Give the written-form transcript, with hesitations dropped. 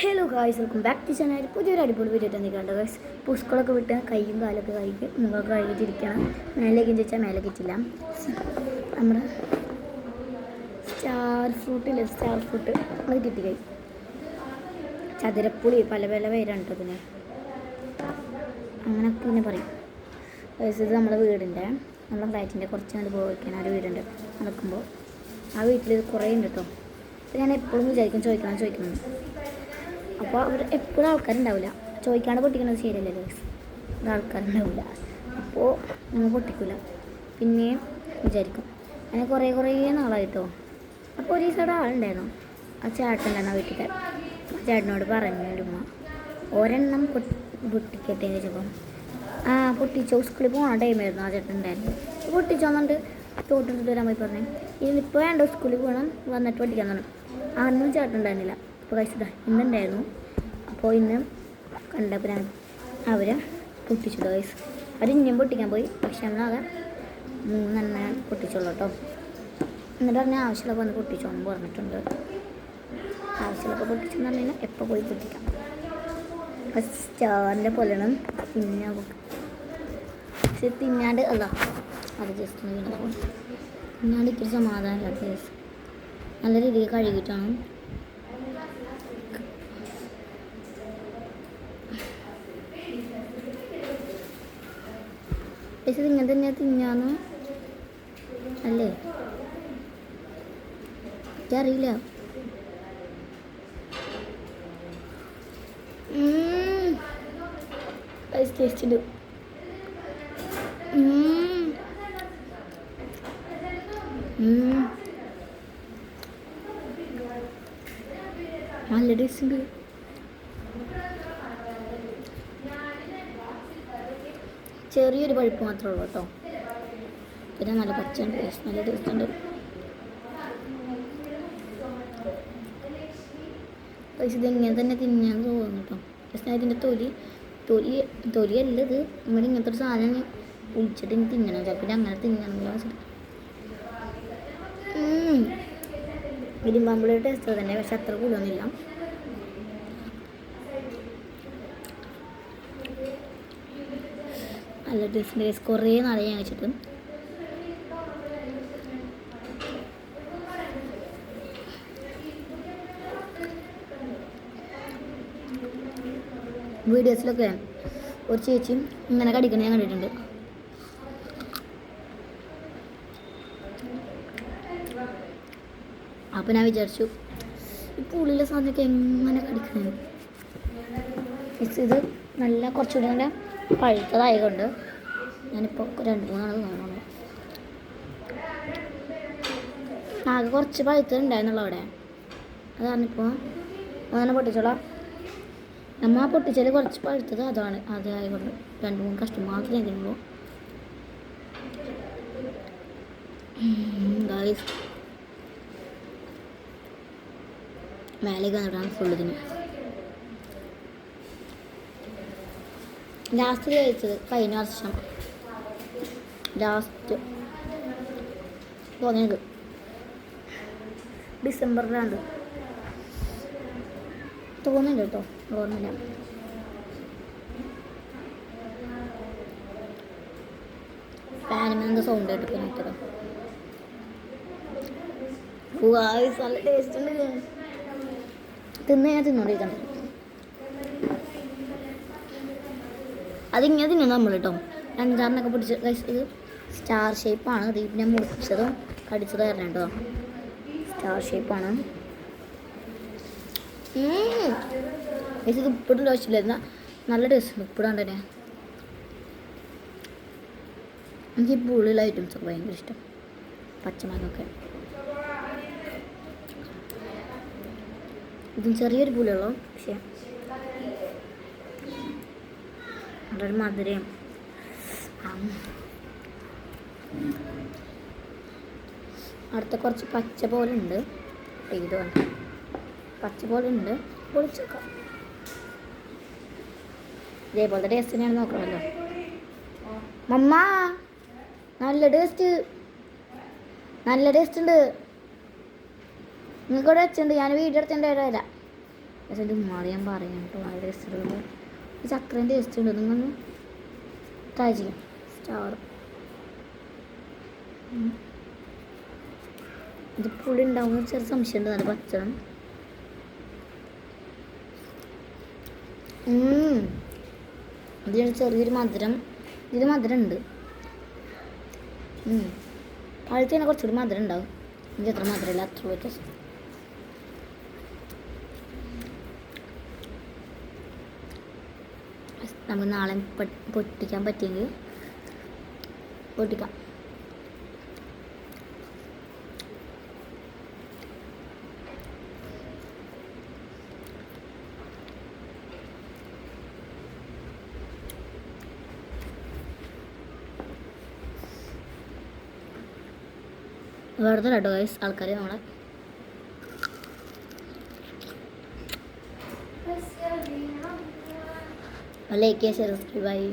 Hello guys, welcome back to channel. പുതിയൊരു അടിപൊളി video തന്നിട്ടുണ്ട് ഗായ്സ്. ഇപ്പോൾ സ്കൂളൊക്കെ വിട്ട് കൈയും കാലൊക്കെ കഴുകി മുഖമൊക്കെ കഴുകിയിട്ടിരിക്കണം. മേലേക്ക് ചോദിച്ചാൽ മേലേക്ക് ഇട്ടില്ല. നമ്മുടെ സ്റ്റാർ ഫ്രൂട്ട് അത് കിട്ടി ഗൈസ്. ചതുരപ്പുളി പല പല പേരാണ് കേട്ടോ ഇതിന്, അങ്ങനെയൊക്കെ പിന്നെ പറയും ഗൈസ്. ഇത് നമ്മുടെ വീടിൻ്റെ നമ്മുടെ ഫ്ലാറ്റിൻ്റെ കുറച്ച് കണ്ട് പോയിക്കാൻ ഒരു വീടുണ്ട്. നടക്കുമ്പോൾ ആ വീട്ടിൽ കുറേ ഉണ്ട് കേട്ടോ. അപ്പോൾ ഞാൻ എപ്പോഴും വിചാരിക്കും ചോദിക്കണം. അപ്പോൾ അവർ എപ്പോഴും ആൾക്കാരുണ്ടാവില്ല. ചോദിക്കാണ്ട് പൊട്ടിക്കണത് ശരിയല്ലേ ഗൈസ്, അത് ആൾക്കാരുണ്ടാവില്ല. അപ്പോൾ നമ്മൾ പൊട്ടിക്കില്ല. പിന്നെയും വിചാരിക്കും. അങ്ങനെ കുറേ നാളായിട്ടോ. അപ്പോൾ ഒരു ദിവസം ആളുണ്ടായിരുന്നു, ആ ചേട്ടനുണ്ടായിരുന്നു ആ വീട്ടിൽ. ആ ചേട്ടനോട് പറഞ്ഞു ഉമ്മ ഒരെണ്ണം പൊട്ടിക്കട്ടെ എന്ന് ചോദിച്ചപ്പം പൊട്ടിച്ചോ. സ്കൂളിൽ പോകുന്ന ടൈമായിരുന്നു ആ ചേട്ടൻ ഉണ്ടായിരുന്നു. പൊട്ടിച്ചോന്നുണ്ട് തോട്ടിട്ട് വരാൻ പോയി പറഞ്ഞു. ഇതിപ്പോൾ വേണ്ട, സ്കൂളിൽ പോകണം, വന്നിട്ട് പൊട്ടിക്കാൻ പറഞ്ഞു. അന്നും ചേട്ടൻ ഉണ്ടായിരുന്നില്ല. അപ്പോൾ കഴിച്ചതാ ഇന്നുണ്ടായിരുന്നു. അപ്പോൾ ഇന്ന് കണ്ടപ്പോൾ ഞാൻ അവർ പൊട്ടിച്ചു ഗൈസ്. അവർ ഇനിയും പൊട്ടിക്കാൻ പോയി. പക്ഷെ നമ്മളാകെ 3 പൊട്ടിച്ചുള്ളൂ കേട്ടോ. എന്നിട്ട് പറഞ്ഞാൽ ആവശ്യമുള്ളപ്പോൾ വന്ന് പൊട്ടിച്ചോന്ന് പറഞ്ഞിട്ടുണ്ട്. ആവശ്യമുള്ളപ്പോൾ പൊട്ടിച്ചെന്ന് പറഞ്ഞാൽ എപ്പോൾ പോയി പൊട്ടിക്കാം. സ്റ്റാറിൻ്റെ പോലെയാണ് തിന്നാൻ പക്ഷെ തിന്നാണ്ട് അല്ല, അത് ജസ്റ്റ് ഒന്ന് വീണപ്പോൾ തിന്നാണ്ട് ഇത്തിരി സമാധാനമില്ല ഗൈസ്. നല്ല രീതിയിൽ കഴുകിയിട്ടാണ് പക്ഷെ ഇങ്ങനെ തന്നെ തിന്നാന്ന് അല്ലേ, എനിക്കറിയില്ല. ടേസ്റ്റ് ഉണ്ട്. നല്ല ടേസ്റ്റ് ഉണ്ട്. ചെറിയൊരു പഴുപ്പ് മാത്രമേ ഉള്ളൂ കേട്ടോ. പിന്നെ നല്ല പച്ചയുണ്ട്, നല്ല ടേസ്റ്റ് ഉണ്ട്. പക്ഷെ ഇതെങ്ങനെ തന്നെ തിന്നാൻ തോന്നുന്നു കേട്ടോ. പക്ഷേ ഇതിൻ്റെ തൊലിയല്ല ഇത്. നമ്മുടെ ഇങ്ങനത്തെ ഒരു സാധനം ഒഴിച്ചിട്ട് ഇനി തിന്നണം. ചിലപ്പോൾ അങ്ങനെ തിന്നണമെന്നുള്ള വെച്ചിട്ട് ഇരുമ്പാമ്പുളിയുടെ ടേസ്റ്റ് തന്നെ, പക്ഷെ അത്ര കൂടുതലൊന്നുമില്ല. നല്ല ടേസ്റ്റ്. കുറേ നാളെ ഞാൻ വെച്ചിട്ട് വീഡിയോസിലൊക്കെ ഒരു ചേച്ചി ഇങ്ങനെ കടിക്കണ ഞാൻ കണ്ടിട്ടുണ്ട്. അപ്പോൾ ഞാൻ വിചാരിച്ചു ഇപ്പോൾ ഉള്ളിലെ സാധനമൊക്കെ എങ്ങനെ കടിക്കണേ. ഇത് നല്ല കുറച്ചുകൂടി നല്ല പഴുത്തതായതുകൊണ്ട് ഞാനിപ്പോൾ 2-3 നാൾ കാണുന്നു. ആകെ കുറച്ച് പഴുത്തുണ്ടായിരുന്നുള്ളൂ അവിടെ. അതാണിപ്പോൾ അങ്ങനെ പൊട്ടിച്ചോളാം. നമ്മൾ ആ പൊട്ടിച്ചാൽ കുറച്ച് പഴുത്തത് അതായതുകൊണ്ട് 2-3 കഷ്ടം മാത്രമേ തിന്നുള്ളൂ ഗായ്സ്. മേലേക്ക് വന്നിട്ടാണ് ഫുള്ള് തിന്നു. ലാസ്റ്റ് കഴിച്ചത് കഴിഞ്ഞ വർഷം ലാസ്റ്റ് തോന്നിയത് ഡിസംബറിലാണ് തോന്നുന്നുണ്ട് കേട്ടോ, ഓർമ്മയില്ല. ഫാനിമെന്താ സൗണ്ട് കേട്ടോ എനിക്കത്. നല്ല ടേസ്റ്റ് ഉണ്ട്. ഞാൻ തിന്നോണ്ടിരിക്കണം. അതിങ്ങനെ തിന്നണം നമ്മൾ കേട്ടോ. 5-6 പിടിച്ച് ഇത് സ്റ്റാർ ഷേപ്പാണ്. ഇത് പിന്നെ മുറിച്ചതും കടിച്ചതും തരണം കേട്ടോ. സ്റ്റാർ ഷേപ്പാണ്. ഇത് ഉപ്പിടുള്ള ആവശ്യമില്ല. നല്ല ടേസ്റ്റ് ഉണ്ട് ഉപ്പിടാണ്ട് തന്നെ. എനിക്ക് ഈ പുളിയുള്ള ഐറ്റംസൊക്കെ ഭയങ്കര ഇഷ്ടം. പച്ചമാങ്ങൊക്കെ ഇതും ചെറിയൊരു പുളിയുള്ളൂ, പക്ഷേ നല്ലൊരു മധുരയും. അടുത്ത കുറച്ച് പച്ച പോലെ ഉണ്ട്. ഇത് പച്ച പോലെ ഉണ്ട്, പൊളിച്ചേക്കാം. ഇതേപോലത്തെ ടേസ്റ്റ് തന്നെയാണ് നോക്കണമല്ലോ. മമ്മ നല്ല ടേസ്റ്റ് ഉണ്ട്. നിങ്ങൾക്കിവിടെ വെച്ചിട്ടുണ്ട്. ഞാൻ വീഡിയോ എടുത്തിട്ട് വരാം. പക്ഷേ എൻ്റെ ഉമ്മാട് ഞാൻ പറയാം കേട്ടോ നല്ല ടേസ്റ്റ് ഉള്ളത്. ചക്രേൻ്റെ ടേസ്റ്റ് ഉണ്ട്, നിങ്ങളൊന്ന് ട്രൈ ചെയ്യാം. സ്റ്റാർ ഇത് പുളി ഉണ്ടാവുന്ന ചെറിയ സംശയമുണ്ട്. നല്ല പച്ചണം. ഇതിന് ചെറിയൊരു മധുരം, ഇതിൽ മധുരം ഉണ്ട്. പഴുത്ത് തന്നെ കുറച്ചുകൂടി മധുരം ഉണ്ടാവും. എനിക്ക് എത്ര മധുരമില്ല, അത്ര വ്യത്യാസം. നമുക്ക് നാളെ പൊട്ടിക്കാൻ പറ്റിയെങ്കിൽ പൊട്ടിക്കാം. വെറുതെ കേട്ടോ ഗൈസ്, ആൾക്കാർ നമ്മളെ ലൈക്ക് ചെയ്യുക, ഷെയർ, സബ്സ്ക്രൈബ് ആയി.